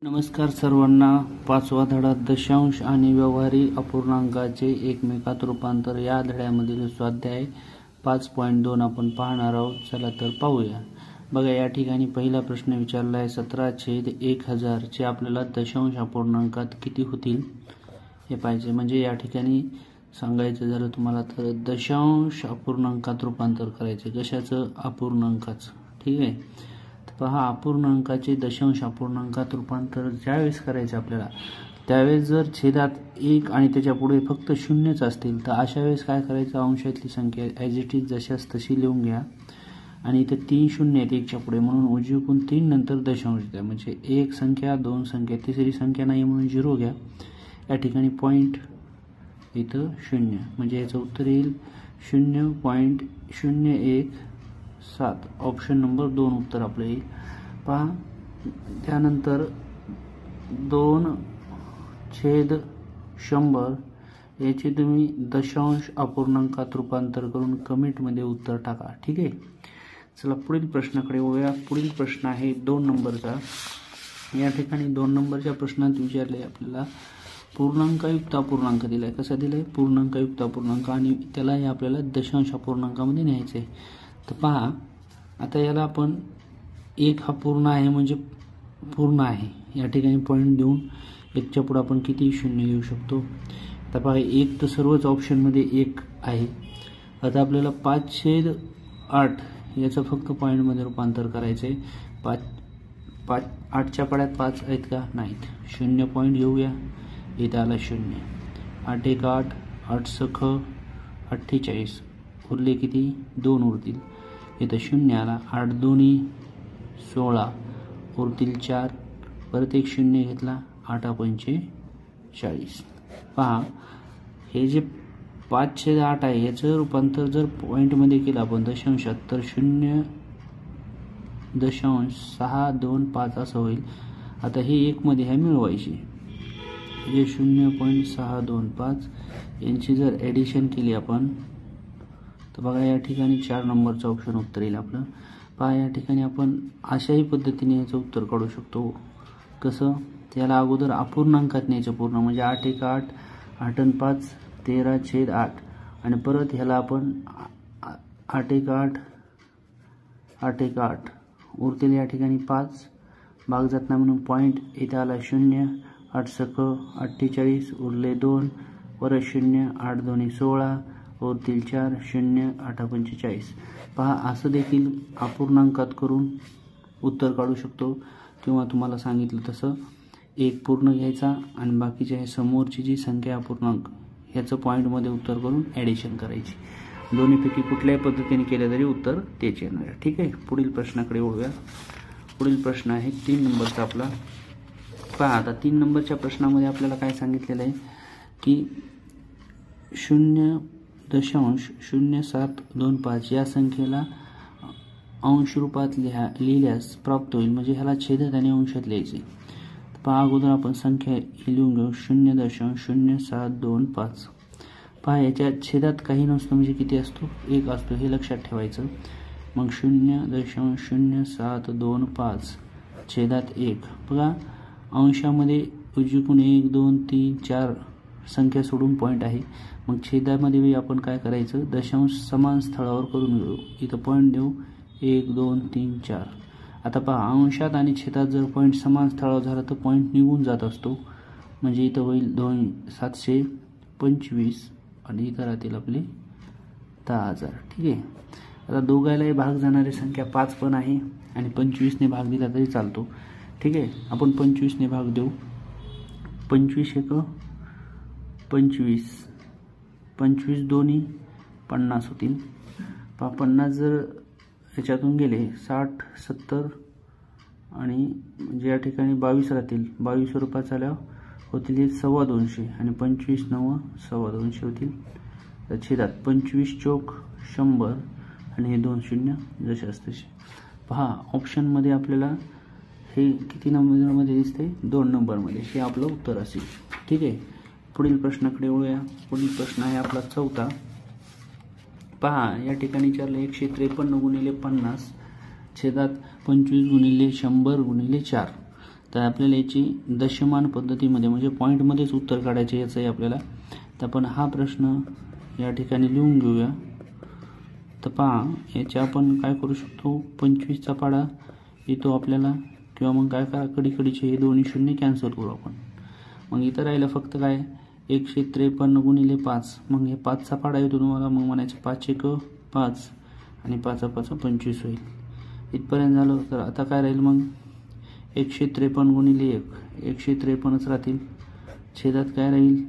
नमस्कार सर्वांना. पाचवा धडा दशांश आणि व्यवहारी अपूर्णांकाचे एकमेकात रूपांतर या धड्यामधील स्वाध्याय 5.2 आपण पाहणार आहोत. चला तर पाहूया. बघा, या ठिकाणी पहिला प्रश्न विचारला आहे 17/1000 चे आपल्याला दशांश अपूर्णांकात किती होतील हे पाहिजे. म्हणजे या ठिकाणी सांगायचं झालं तुम्हाला तर दशांश अपूर्णांकात रूपांतर करायचे. कशाचं? अपूर्णांकाचं. ठीक आहे. पहा, अपूर्णांकाचे दशांश अपूर्णांकात रूपांतर ज्यावेळेस करायचे आपल्याला, त्यावेळेस जर छेदात 1 आणि त्याच्या पुढे फक्त शून्यच असतील तर अशा वेळेस काय करायचं? अंशातली संख्या ॲज इट इज जशास तशी लिहून घ्या आणि इथे 3 शून्य आहेत 1च्या पुढे, म्हणून उजवीकडून 3 नंतर दशांश द्या. म्हणजे 1 संख्या, 2 संख्या, तिसरी संख्या नाही म्हणून 0 घ्या. या ठिकाणी पॉईंट, इथं 0, म्हणजे याचं उत्तर येईल 0.017. ऑप्शन नंबर 2 उत्तर आपलं येईल. पहा, त्यानंतर 2/100 याचे तुम्ही दशांश अपूर्णांकात रूपांतर करून कमेंटमध्ये उत्तर टाका. ठीक आहे. चला पुढील प्रश्नाकडे वळूया. पुढील प्रश्न आहे 2 नंबरचा. या ठिकाणी 2 नंबरच्या प्रश्नात विचारले आपल्याला पूर्णांकयुक्त अपूर्णांक दिलाय. कसा दिलाय? पूर्णांकयुक्त अपूर्णांक, आणि त्यालाही आपल्याला दशांश अपूर्णांकामध्ये न्यायचे. तर पहा, आता याला आपण 1 हा पूर्ण आहे म्हणजे पूर्ण आहे. या ठिकाणी पॉईंट देऊन 1च्या पुढे आपण किती शून्य घेऊ शकतो. आता पहा, 1 तर सर्वच ऑप्शनमध्ये 1 आहे. आता आपल्याला 5/8 याचं फक्त पॉईंटमध्ये रूपांतर करायचं आहे. 8च्या पाड्यात 5 आहेत का? नाहीत. 0 पॉईंट घेऊया. इथं आला 0. 8 1 8, 8 सख 48, उरले किती? 2 उरतील. इथं 0 आला. 8 2 16, उरतील 4, परत एक 0 घेतला. 8 पंचे 40. पहा, हे जे 5/8 आहे याचं रूपांतर जर पॉईंटमध्ये केलं आपण दशांशात तर 0.625 असं होईल. आता हे 1 मध्ये ह्या मिळवायची, म्हणजे 0.625 यांची जर ॲडिशन केली आपण तर बघा, या ठिकाणी 4 नंबरचं ऑप्शन उत्तर येईल आपलं. पहा, या ठिकाणी आपण अशाही पद्धतीने याचं उत्तर काढू शकतो. कसं? त्याला अगोदर अपूर्णांकात न्यायचं पूर्ण, म्हणजे 8 1 8, 8 आणि 5 13/8, आणि परत ह्याला आपण 8 1 8, 8 1 8, उरतील या ठिकाणी 5, भाग जात नाही म्हणून पॉईंट, इथं आला 0. 8 सख 48, उरले 2, परत 0. 8 2 16, उरतील 4, 0. 8 पंचे 40. पहा, असं देखील अपूर्णांकात करून उत्तर काढू शकतो, किंवा तुम्हाला सांगितलं तसं 1 पूर्ण घ्यायचा आणि बाकीच्या समोरची जी संख्या अपूर्णांक ह्याचं पॉईंटमध्ये उत्तर करून ॲडिशन करायची. दोन्हीपैकी कुठल्याही पद्धतीने केलं तरी उत्तर तेच येणार. ठीक आहे. पुढील प्रश्नाकडे वळूया. पुढील प्रश्न आहे 3 नंबरचा आपला. पहा, आता 3 नंबरच्या प्रश्नामध्ये आपल्याला काय सांगितलेलं आहे की 0.0725 या संख्येला अंश रूपात लिहिल्यास प्राप्त होईल. म्हणजे ह्याला छेदात आणि अंशात लिहायचे. पहा, अगोदर आपण संख्या लिहून घेऊ. 0.0725. पहा, याच्या छेदात काही नसतं म्हणजे किती असतो? 1 असतो. हे लक्षात ठेवायचं. मग 0.0725 छेदात 1. बघा, अंशामध्ये उजवीकडून 1 2 3 4 संख्या सोडून पॉईंट आहे. मग छेदामध्ये आपण काय करायचं? दशांश समान स्थळावर करून घेऊ. इथं पॉईंट देऊ. 1 2 3 4. आता पहा, अंशात आणि छेदात जर पॉईंट समान स्थळावर झाला तर पॉईंट निघून जात असतो. म्हणजे इथं होईल 725 आणि इथं राहतील आपली 10,000. ठीक आहे. आता दोघायलाही भाग जाणारी संख्या 5 पण आहे आणि 25ने भाग दिला तरी चालतो. ठीक आहे. आपण 25ने भाग देऊ. 25 1 25, 25 2 50 होतील. पहा, 50 जर ह्याच्यातून गेले 60 70 आणि म्हणजे या ठिकाणी 22 राहतील. 22 रुपयात आल्यावर होतील 225 आणि 25 9 225 होतील. तर छेदात 25 चौक 100 आणि हे 2 शून्य जशास तसे. पहा, ऑप्शनमध्ये आपल्याला हे किती नंबरमध्ये दिसते? 2 नंबरमध्ये. हे आपलं उत्तर असेल. ठीक आहे. पुढील प्रश्नाकडे वळूया. पुढील प्रश्न आहे आपला 4था. पहा, या ठिकाणी विचारलं 153 × 50 छेदात 25 × 100 × 4. तर आपल्याला याची दशमान पद्धतीमध्ये म्हणजे पॉईंटमध्येच उत्तर काढायचे याचं आहे आपल्याला. तर आपण हा प्रश्न या ठिकाणी लिहून घेऊया. तर पहा याच्या आपण काय करू शकतो, 25चा पाढा येतो आपल्याला, किंवा मग काय करा कडीकडीचे हे दोन्ही शून्य कॅन्सल करू आपण. मग इथं राहिलं फक्त काय 153 गुणिले 5. मग हे 5चा पाढा येतो तुम्हाला, मग म्हणायचं 5 1 5 आणि 5 5 25 होईल. इथपर्यंत झालं. तर आता काय राहील मग 153 गुणिले 1 153च राहतील. छेदात काय राहील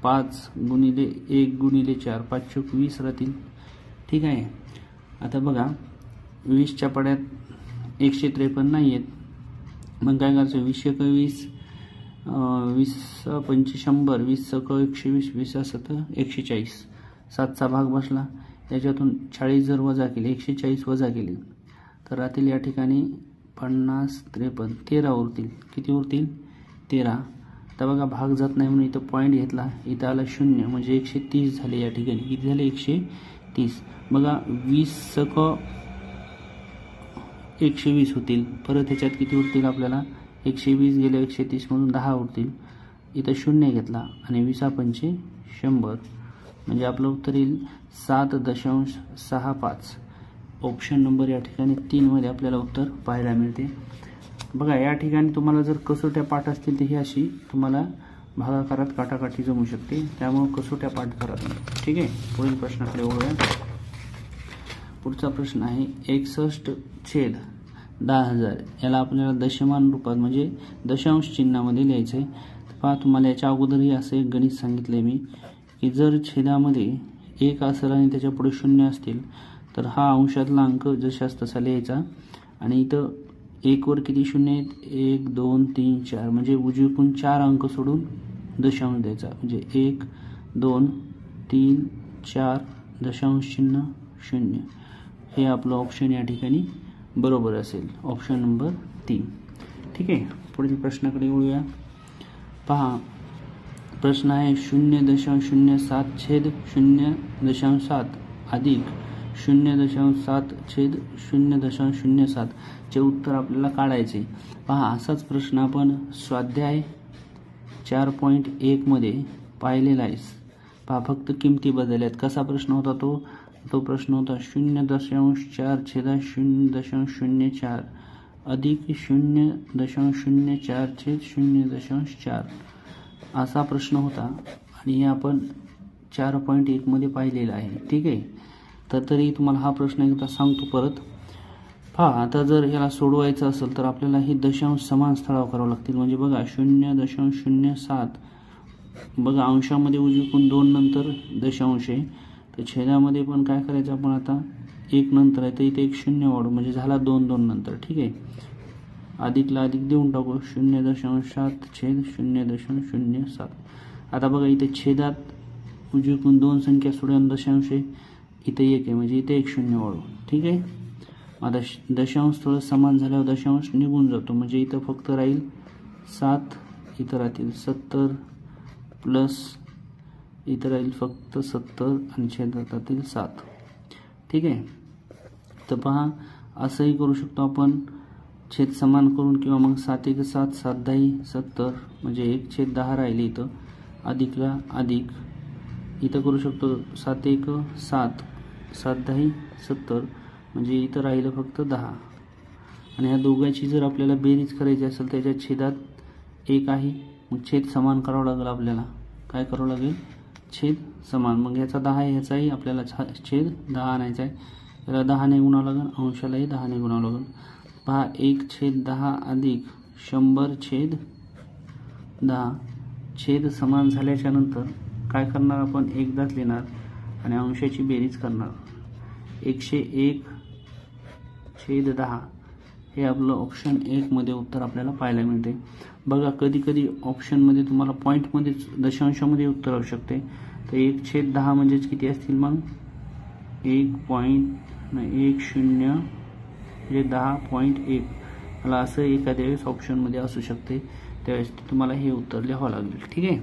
5 गुणिले 1 गुणिले 4 5 चौक 20 राहतील. ठीक आहे. आता बघा 20च्या पाड्यात 153 नाही आहेत. मग काय करायचं 20 1 20 20 पंचे 100 20 1 120 20 7 140 7चा भाग बसला. याच्यातून 40 जर वजा केले 140 वजा केले तर राहतील या ठिकाणी 50 53 13 उरतील. किती उरतील 13. आता बघा भाग जात नाही म्हणून इथं पॉईंट घेतला, इथं आला 0 म्हणजे 130 झाले. या ठिकाणी किती झाले 130. बघा 20 1 120 होतील. परत ह्याच्यात किती उरतील आपल्याला 120 गेले 130 मधून 10 उरतील. इथं 0 घेतला आणि 20 पंचे 100 म्हणजे आपलं उत्तर येईल 7.65. ऑप्शन नंबर या ठिकाणी 3 मध्ये आपल्याला उत्तर पाहायला मिळते. बघा या ठिकाणी तुम्हाला जर कसोट्या पाठ असतील तर ही अशी तुम्हाला भागाकारात काटाकाटी जमू शकते, त्यामुळे कसोट्या पाठ करा. ठीक आहे. पुढील प्रश्नाकडे वळूया. पुढचा प्रश्न आहे 61/10,000. याला आपल्याला दशमान रूपात म्हणजे दशांश चिन्हामध्ये लिहायचं आहे. पहा तुम्हाला याच्या अगोदरही असं एक गणित सांगितलंय मी की जर छेदामध्ये 1 असेल आणि त्याच्या पुढे 0 असतील तर हा अंशातला अंक जशास तसा लिहायचा. आणि इथं 1 वर किती 0 आहेत 1 2 3 4 म्हणजे उजवीकडून 4 अंक सोडून दशांश द्यायचा. म्हणजे 1 2 3 4 दशांश चिन्ह 0. हे आपलं ऑप्शन या ठिकाणी बरोबर असेल. Option number 3. ठीक आहे. पुढील प्रश्नाकडे वळूया. पहा प्रश्न आहे 0.07 छेद 0.7 अधिक 0.7 छेद 0.07 चे उत्तर आपल्याला काढायचे. पहा असाच प्रश्न आपण स्वाध्याय 4.1 मध्ये पाहिलेला आहे. पहा फक्त किमती बदलल्यात. कसा प्रश्न होता तो प्रश्न होता 0.4 छेदा 0.04 अधिक 0.04 छेद 0.4 असा प्रश्न होता आणि हे आपण 4.1 मध्ये पाहिलेला आहे. ठीक आहे. तर तरी तुम्हाला हा प्रश्न एकदा सांगतो परत. पहा आता जर याला सोडवायचं असेल तर आपल्याला हे दशांश समान स्थळावर करावं लागतील. म्हणजे बघा 0.07 बघा अंशामध्ये उजवीकडून 2 नंतर दशांश आहे. तर छेदामध्ये पण काय करायचं आपण आता 1 नंतर आहे तर इथे एक 0 वाढू म्हणजे झाला 2 2 नंतर. ठीक आहे. अधिकला अधिक देऊन टाकू 0.7 छेद 0.07. आता बघा इथे छेदात उजवीकडून 2 संख्या सोडून दशांश आहे, इथे 1 आहे म्हणजे इथे एक 0 वाढू. ठीक आहे. आता दशांश थोडं समान झाल्यावर दशांश निघून जातो म्हणजे इथं फक्त राहील 7, इथं राहतील 70 प्लस इथं राहील फक्त 70 आणि छेदात राहतील 7. ठीक आहे. तर पहा असंही करू शकतो आपण छेद समान करून किंवा मग 7 1 7 7 10 70 म्हणजे 1/10 राहिले. इथं अधिकला अधिक इथं करू शकतो 7 1 7 7 10 70 म्हणजे इथं राहिलं फक्त 10. आणि ह्या दोघांची जर आपल्याला बेरीज करायची असेल त्याच्या छेदात 1 आहे मग छेद समान करावं लागेल. आपल्याला काय करावं लागेल छेद समान. मग याचा 10 आहे ह्याचाही आपल्याला छेद 10 आणायचा आहे. याला 10 ने गुणावं लागेल अंशालाही 10 ने गुणावं लागेल. पहा 1/10 अधिक 100/10 छेद समान झाल्याच्या नंतर काय करणार आपण एकदाच लिहिणार आणि अंशाची बेरीज करणार. 101/10 हे आपलं ऑप्शन 1 मध्ये उत्तर आपल्याला पाहायला मिळते. बघा कधी कधी ऑप्शनमध्ये तुम्हाला पॉईंटमध्ये दशांशामध्ये उत्तर असू शकते. तर 1/10 म्हणजेच किती असतील मग 1.10 म्हणजे 10.1 मला असं एखाद्या वेळेस ऑप्शनमध्ये असू शकते. त्यावेळेस तुम्हाला हे उत्तर लिहावं लागेल. ठीक आहे.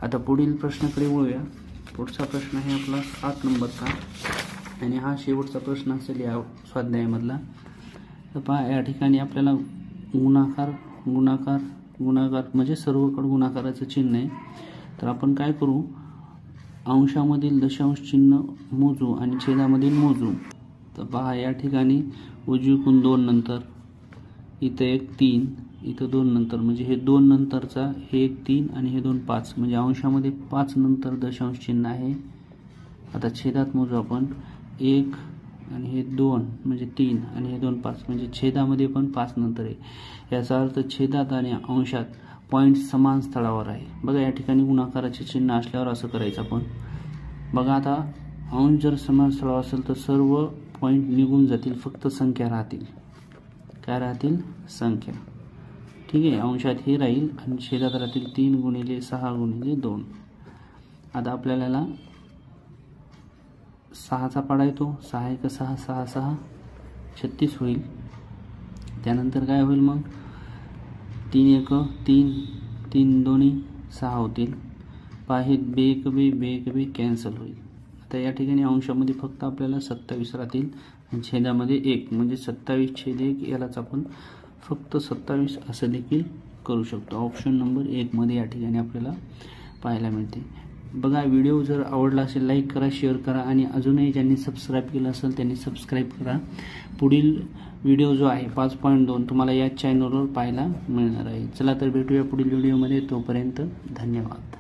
आता पुढील प्रश्नाकडे वळूया. पुढचा प्रश्न आहे आपला 7 नंबरचा आणि हा शेवटचा प्रश्न असेल या स्वाध्यायामधला. तर पहा या ठिकाणी आपल्याला गुणाकार गुणाकार म्हणजे सर्वकडे गुणाकाराचं चिन्ह आहे. तर आपण काय करू, अंशामधील दशांश चिन्ह मोजू आणि छेदामधील मोजू. तर पहा या ठिकाणी उजवीकडून 2 नंतर, इथं 1 3, इथं 2 नंतर, म्हणजे हे 2 नंतरचा हे 1 3 आणि हे 2 5, म्हणजे अंशामध्ये 5 नंतर दशांश चिन्ह आहे. आता छेदात मोजू आपण 1 आणि हे 2 म्हणजे 3 आणि हे 2 5, म्हणजे छेदामध्ये पण 5 नंतर आहे. याचा अर्थ छेदात आणि अंशात पॉईंट समान स्थळावर आहे. बघा या ठिकाणी गुणाकाराचे चिन्ह असल्यावर असं करायचं आपण. बघा आता अंश जर समान स्थळावर असेल तर सर्व पॉईंट निघून जातील, फक्त संख्या राहतील. काय राहतील? संख्या. ठीक आहे, अंशात हे राहील आणि छेदात राहतील 3 गुणिले 6 गुणिले 2. आता आपल्याला 6चा पाडा येतो. 6 1 6, 6 6 36 होईल. त्यानंतर काय होईल मग, 3 1 3, 3 2 6 होतील. पाहे बे एक बे कॅन्सल होईल. आता या ठिकाणी अंशामध्ये फक्त आपल्याला 27 राहतील आणि छेदामध्ये 1, म्हणजे 27/1 यालाच आपण फक्त 27 असं देखील करू शकतो. ऑप्शन नंबर 1 मध्ये या ठिकाणी आपल्याला पाहायला मिळते. बघा व्हिडिओ जर आवडला असेल लाईक करा, शेअर करा आणि अजूनही ज्यांनी सबस्क्राईब केलं असेल त्यांनी सबस्क्राईब करा. पुढील व्हिडिओ जो आहे 5.2 तुम्हाला या चॅनलवर पाहायला मिळणार आहे. चला तर भेटूया पुढील व्हिडिओमध्ये. तोपर्यंत धन्यवाद.